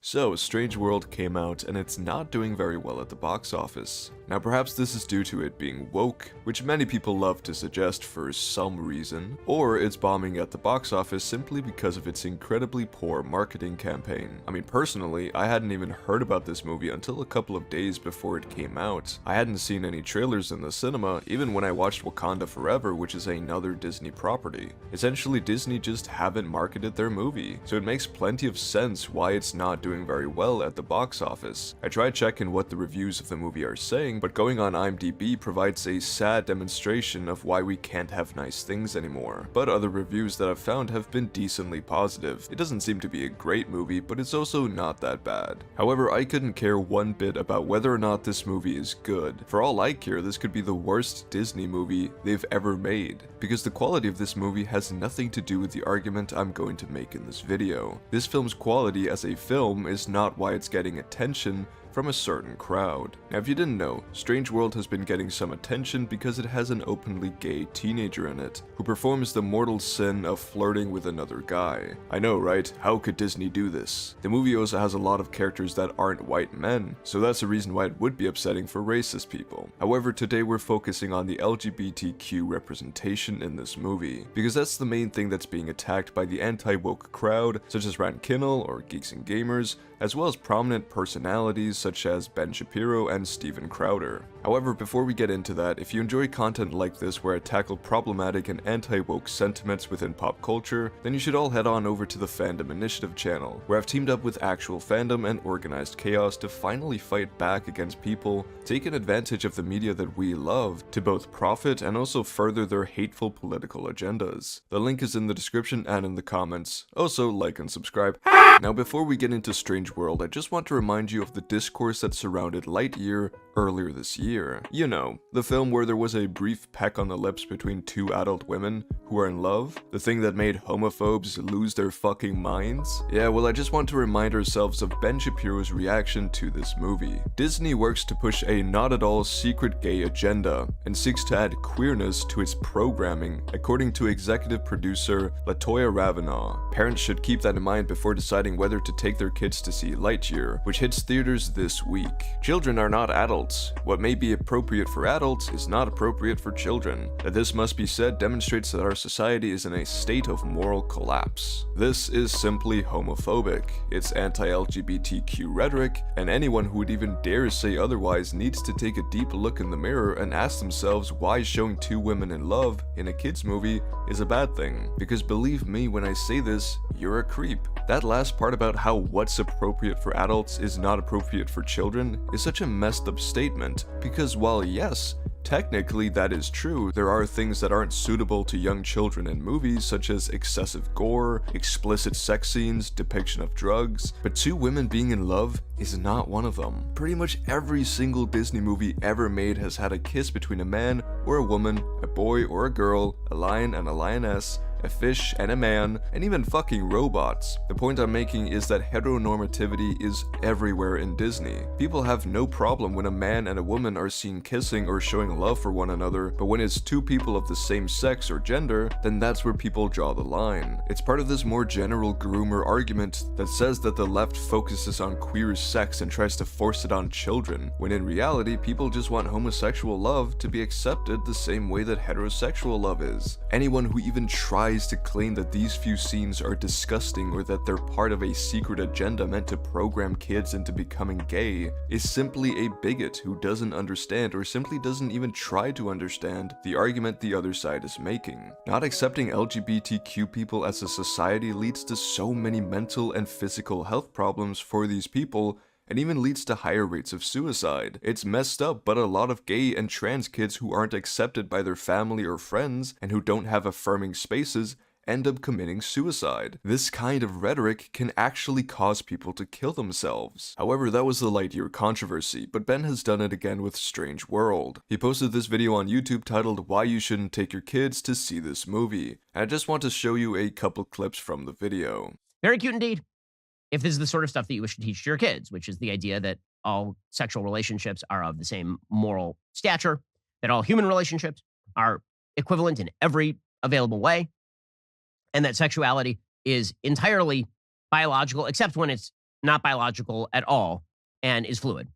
So, Strange World came out and it's not doing very well at the box office. Now perhaps this is due to it being woke, which many people love to suggest for some reason, or it's bombing at the box office simply because of its incredibly poor marketing campaign. I mean, personally, I hadn't even heard about this movie until a couple of days before it came out. I hadn't seen any trailers in the cinema, even when I watched Wakanda Forever, which is another Disney property. Essentially, Disney just haven't marketed their movie, so it makes plenty of sense why it's not doing very well at the box office. I tried checking what the reviews of the movie are saying, but going on IMDb provides a sad demonstration of why we can't have nice things anymore. But other reviews that I've found have been decently positive. It doesn't seem to be a great movie, but it's also not that bad. However, I couldn't care one bit about whether or not this movie is good. For all I care, this could be the worst Disney movie they've ever made, because the quality of this movie has nothing to do with the argument I'm going to make in this video. This film's quality as a film is not why it's getting attention from a certain crowd. Now if you didn't know, Strange World has been getting some attention because it has an openly gay teenager in it, who performs the mortal sin of flirting with another guy. I know, right? How could Disney do this? The movie also has a lot of characters that aren't white men, so that's a reason why it would be upsetting for racist people. However, today we're focusing on the LGBTQ representation in this movie, because that's the main thing that's being attacked by the anti-woke crowd, such as Rand Kinnell or Geeks and Gamers, as well as prominent personalities such as Ben Shapiro and Steven Crowder. However, before we get into that, if you enjoy content like this where I tackle problematic and anti-woke sentiments within pop culture, then you should all head on over to the Fandom Initiative channel, where I've teamed up with actual fandom and organized chaos to finally fight back against people taking advantage of the media that we love to both profit and also further their hateful political agendas. The link is in the description and in the comments. Also, like and subscribe. Now before we get into Strange World, I just want to remind you of the discourse that surrounded Lightyear earlier this year. You know, the film where there was a brief peck on the lips between two adult women who are in love? The thing that made homophobes lose their fucking minds? Yeah, well I just want to remind ourselves of Ben Shapiro's reaction to this movie. Disney works to push a not at all secret gay agenda, and seeks to add queerness to its programming, according to executive producer Latoya Ravanaugh. Parents should keep that in mind before deciding whether to take their kids to see Lightyear, which hits theaters this week. Children are not adults. What may be appropriate for adults is not appropriate for children. That this must be said demonstrates that our society is in a state of moral collapse. This is simply homophobic. It's anti-LGBTQ rhetoric, and anyone who would even dare say otherwise needs to take a deep look in the mirror and ask themselves why showing two women in love in a kids movie is a bad thing. Because believe me when I say this, you're a creep. That last part about how what's appropriate for adults is not appropriate for children is such a messed up statement, because while yes, technically that is true, there are things that aren't suitable to young children in movies such as excessive gore, explicit sex scenes, depiction of drugs, but two women being in love is not one of them. Pretty much every single Disney movie ever made has had a kiss between a man or a woman, a boy or a girl, a lion and a lioness, a fish and a man, and even fucking robots. The point I'm making is that heteronormativity is everywhere in Disney. People have no problem when a man and a woman are seen kissing or showing love for one another, but when it's two people of the same sex or gender, then that's where people draw the line. It's part of this more general groomer argument that says that the left focuses on queer sex and tries to force it on children, when in reality people just want homosexual love to be accepted the same way that heterosexual love is. Anyone who even tries to claim that these few scenes are disgusting or that they're part of a secret agenda meant to program kids into becoming gay is simply a bigot who doesn't understand or simply doesn't even try to understand the argument the other side is making. Not accepting LGBTQ people as a society leads to so many mental and physical health problems for these people, and even leads to higher rates of suicide. It's messed up, but a lot of gay and trans kids who aren't accepted by their family or friends and who don't have affirming spaces end up committing suicide. This kind of rhetoric can actually cause people to kill themselves. However, that was the Lightyear controversy, but Ben has done it again with Strange World. He posted this video on YouTube titled "Why You Shouldn't Take Your Kids to See This Movie," and I just want to show you a couple clips from the video. Very cute indeed. If this is the sort of stuff that you wish to teach to your kids, which is the idea that all sexual relationships are of the same moral stature, that all human relationships are equivalent in every available way, and that sexuality is entirely biological, except when it's not biological at all, and is fluid.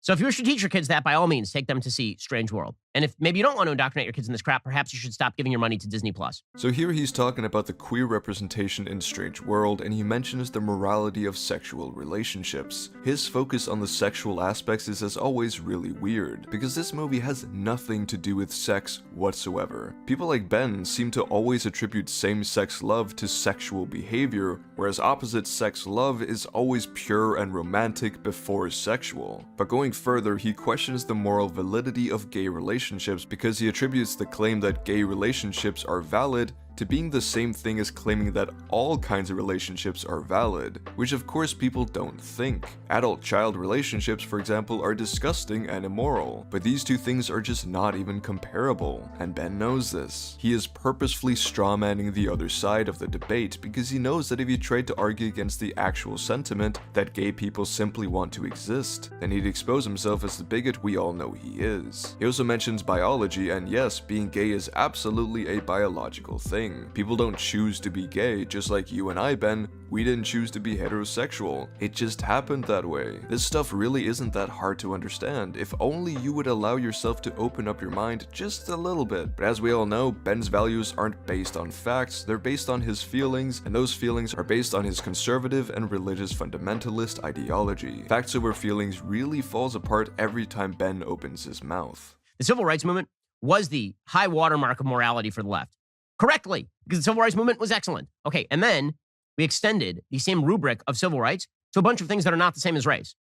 So if you wish to teach your kids that, by all means, take them to see Strange World. And if maybe you don't want to indoctrinate your kids in this crap, perhaps you should stop giving your money to Disney+. So here he's talking about the queer representation in Strange World, and he mentions the morality of sexual relationships. His focus on the sexual aspects is as always really weird, because this movie has nothing to do with sex whatsoever. People like Ben seem to always attribute same-sex love to sexual behavior, whereas opposite-sex love is always pure and romantic before sexual. But going further, he questions the moral validity of gay relationships because he attributes the claim that gay relationships are valid to being the same thing as claiming that all kinds of relationships are valid, which of course people don't think. Adult-child relationships, for example, are disgusting and immoral, but these two things are just not even comparable, and Ben knows this. He is purposefully strawmanning the other side of the debate because he knows that if he tried to argue against the actual sentiment that gay people simply want to exist, then he'd expose himself as the bigot we all know he is. He also mentions biology, and yes, being gay is absolutely a biological thing. People don't choose to be gay, just like you and I, Ben. We didn't choose to be heterosexual. It just happened that way. This stuff really isn't that hard to understand, if only you would allow yourself to open up your mind just a little bit. But as we all know, Ben's values aren't based on facts, they're based on his feelings, and those feelings are based on his conservative and religious fundamentalist ideology. Facts over feelings really falls apart every time Ben opens his mouth. The civil rights movement was the high watermark of morality for the left. Correctly, because the civil rights movement was excellent. Okay, and then we extended the same rubric of civil rights to a bunch of things that are not the same as race.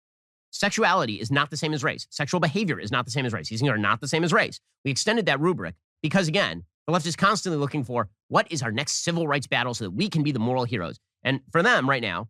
Sexuality is not the same as race. Sexual behavior is not the same as race. These things are not the same as race. We extended that rubric because, again, the left is constantly looking for what is our next civil rights battle so that we can be the moral heroes. And for them right now,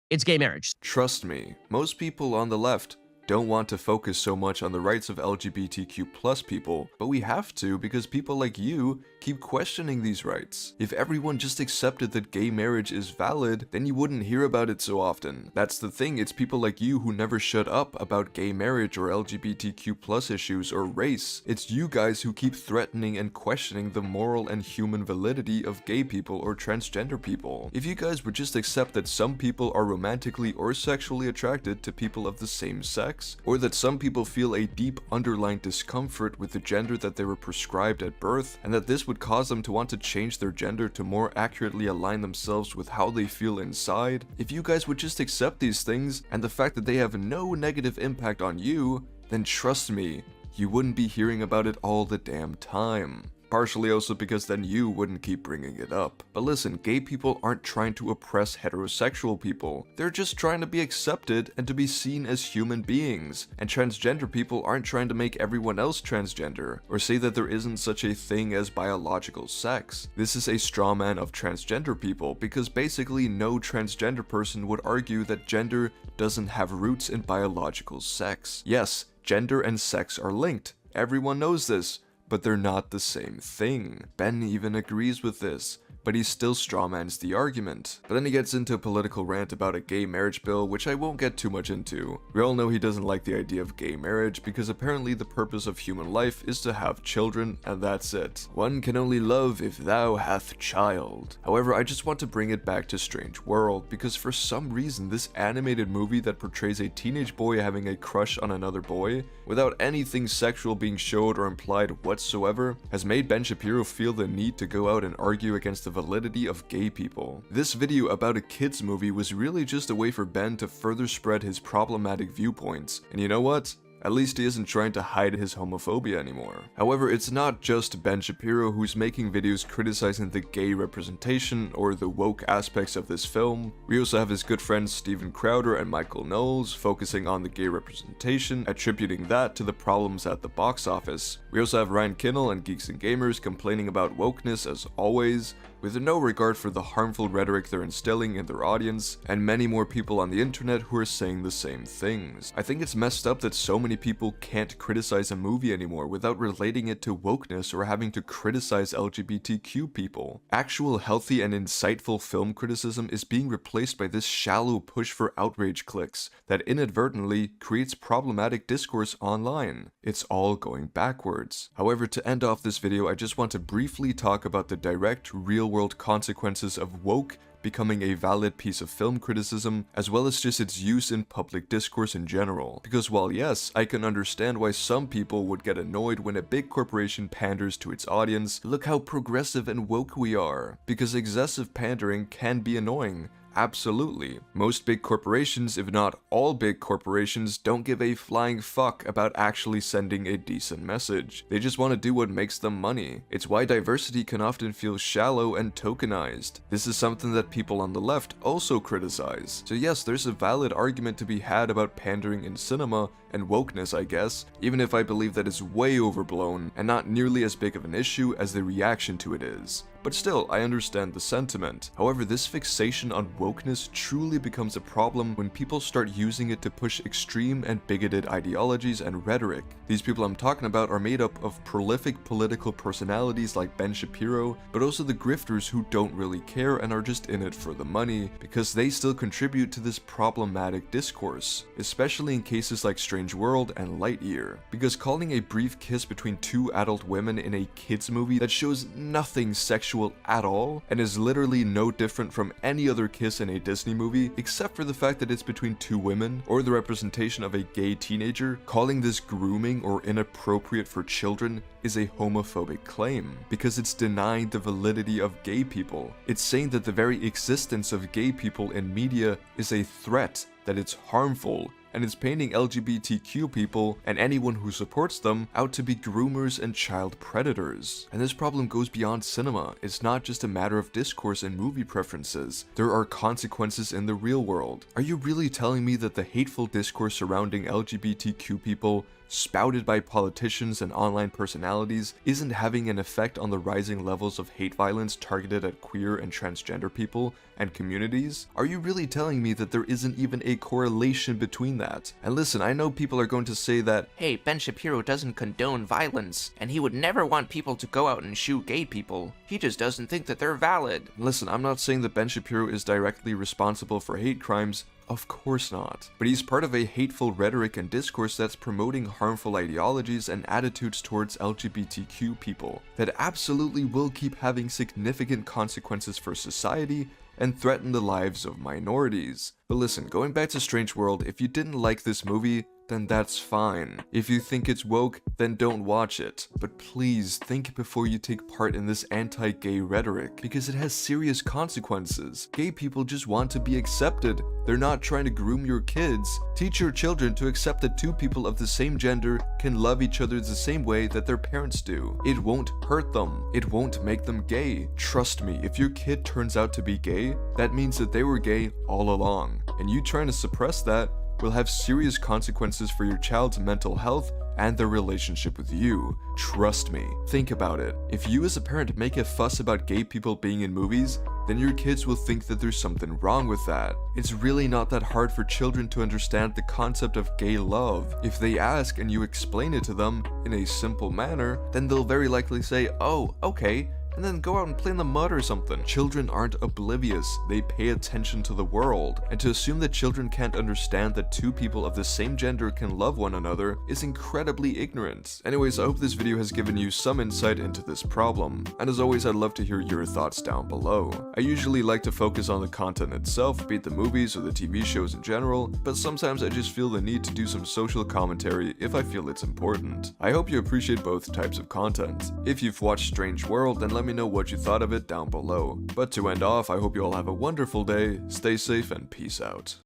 it's gay marriage. Trust me, most people on the left don't want to focus so much on the rights of LGBTQ+ people, but we have to because people like you keep questioning these rights. If everyone just accepted that gay marriage is valid, then you wouldn't hear about it so often. That's the thing, it's people like you who never shut up about gay marriage or LGBTQ+ issues or race. It's you guys who keep threatening and questioning the moral and human validity of gay people or transgender people. If you guys would just accept that some people are romantically or sexually attracted to people of the same sex, or that some people feel a deep underlying discomfort with the gender that they were prescribed at birth, and that this would cause them to want to change their gender to more accurately align themselves with how they feel inside, if you guys would just accept these things and the fact that they have no negative impact on you, then trust me, you wouldn't be hearing about it all the damn time. Partially also because then you wouldn't keep bringing it up. But listen, gay people aren't trying to oppress heterosexual people. They're just trying to be accepted and to be seen as human beings. And transgender people aren't trying to make everyone else transgender, or say that there isn't such a thing as biological sex. This is a straw man of transgender people, because basically no transgender person would argue that gender doesn't have roots in biological sex. Yes, gender and sex are linked. Everyone knows this. But they're not the same thing. Ben even agrees with this, but he still strawmans the argument. But then he gets into a political rant about a gay marriage bill, which I won't get too much into. We all know he doesn't like the idea of gay marriage because apparently the purpose of human life is to have children, and that's it. One can only love if thou hath child. However, I just want to bring it back to Strange World because for some reason this animated movie that portrays a teenage boy having a crush on another boy, without anything sexual being showed or implied whatsoever, has made Ben Shapiro feel the need to go out and argue against the validity of gay people. This video about a kids movie was really just a way for Ben to further spread his problematic viewpoints, and you know what? At least he isn't trying to hide his homophobia anymore. However, it's not just Ben Shapiro who's making videos criticizing the gay representation or the woke aspects of this film. We also have his good friends Steven Crowder and Michael Knowles focusing on the gay representation, attributing that to the problems at the box office. We also have Ryan Kinnell and Geeks and Gamers complaining about wokeness as always, with no regard for the harmful rhetoric they're instilling in their audience, and many more people on the internet who are saying the same things. I think it's messed up that so many people can't criticize a movie anymore without relating it to wokeness or having to criticize LGBTQ people. Actual healthy and insightful film criticism is being replaced by this shallow push for outrage clicks that inadvertently creates problematic discourse online. It's all going backwards. However, to end off this video, I just want to briefly talk about the direct, real-world consequences of woke becoming a valid piece of film criticism, as well as just its use in public discourse in general. Because while yes, I can understand why some people would get annoyed when a big corporation panders to its audience, look how progressive and woke we are. Because excessive pandering can be annoying. Absolutely. Most big corporations, if not all big corporations, don't give a flying fuck about actually sending a decent message. They just want to do what makes them money. It's why diversity can often feel shallow and tokenized. This is something that people on the left also criticize. So yes, there's a valid argument to be had about pandering in cinema and wokeness, I guess, even if I believe that it's way overblown and not nearly as big of an issue as the reaction to it is. But still, I understand the sentiment. However, this fixation on wokeness truly becomes a problem when people start using it to push extreme and bigoted ideologies and rhetoric. These people I'm talking about are made up of prolific political personalities like Ben Shapiro, but also the grifters who don't really care and are just in it for the money, because they still contribute to this problematic discourse, especially in cases like Strange World and Lightyear. Because calling a brief kiss between two adult women in a kids movie that shows nothing sexual at all and is literally no different from any other kiss in a Disney movie except for the fact that it's between two women or the representation of a gay teenager, calling this grooming or inappropriate for children is a homophobic claim because it's denying the validity of gay people. It's saying that the very existence of gay people in media is a threat, that it's harmful, and it's painting LGBTQ people and anyone who supports them out to be groomers and child predators. And this problem goes beyond cinema. It's not just a matter of discourse and movie preferences. There are consequences in the real world. Are you really telling me that the hateful discourse surrounding LGBTQ people spouted by politicians and online personalities isn't having an effect on the rising levels of hate violence targeted at queer and transgender people and communities? Are you really telling me that there isn't even a correlation between that? And listen, I know people are going to say that, hey, Ben Shapiro doesn't condone violence, and he would never want people to go out and shoot gay people. He just doesn't think that they're valid. Listen, I'm not saying that Ben Shapiro is directly responsible for hate crimes. Of course not. But he's part of a hateful rhetoric and discourse that's promoting harmful ideologies and attitudes towards LGBTQ people that absolutely will keep having significant consequences for society and threaten the lives of minorities. But listen, going back to Strange World, if you didn't like this movie, then that's fine. If you think it's woke, then don't watch it. But please think before you take part in this anti-gay rhetoric, because it has serious consequences. Gay people just want to be accepted. They're not trying to groom your kids. Teach your children to accept that two people of the same gender can love each other the same way that their parents do. It won't hurt them. It won't make them gay. Trust me, if your kid turns out to be gay, that means that they were gay all along. And you trying to suppress that will have serious consequences for your child's mental health and their relationship with you. Trust me. Think about it. If you as a parent make a fuss about gay people being in movies, then your kids will think that there's something wrong with that. It's really not that hard for children to understand the concept of gay love. If they ask and you explain it to them in a simple manner, then they'll very likely say, oh, okay, and then go out and play in the mud or something. Children aren't oblivious, they pay attention to the world. And to assume that children can't understand that two people of the same gender can love one another is incredibly ignorant. Anyways, I hope this video has given you some insight into this problem. And as always, I'd love to hear your thoughts down below. I usually like to focus on the content itself, be it the movies or the TV shows in general, but sometimes I just feel the need to do some social commentary if I feel it's important. I hope you appreciate both types of content. If you've watched Strange World, then let me know what you thought of it down below. But to end off, I hope you all have a wonderful day, stay safe, and peace out.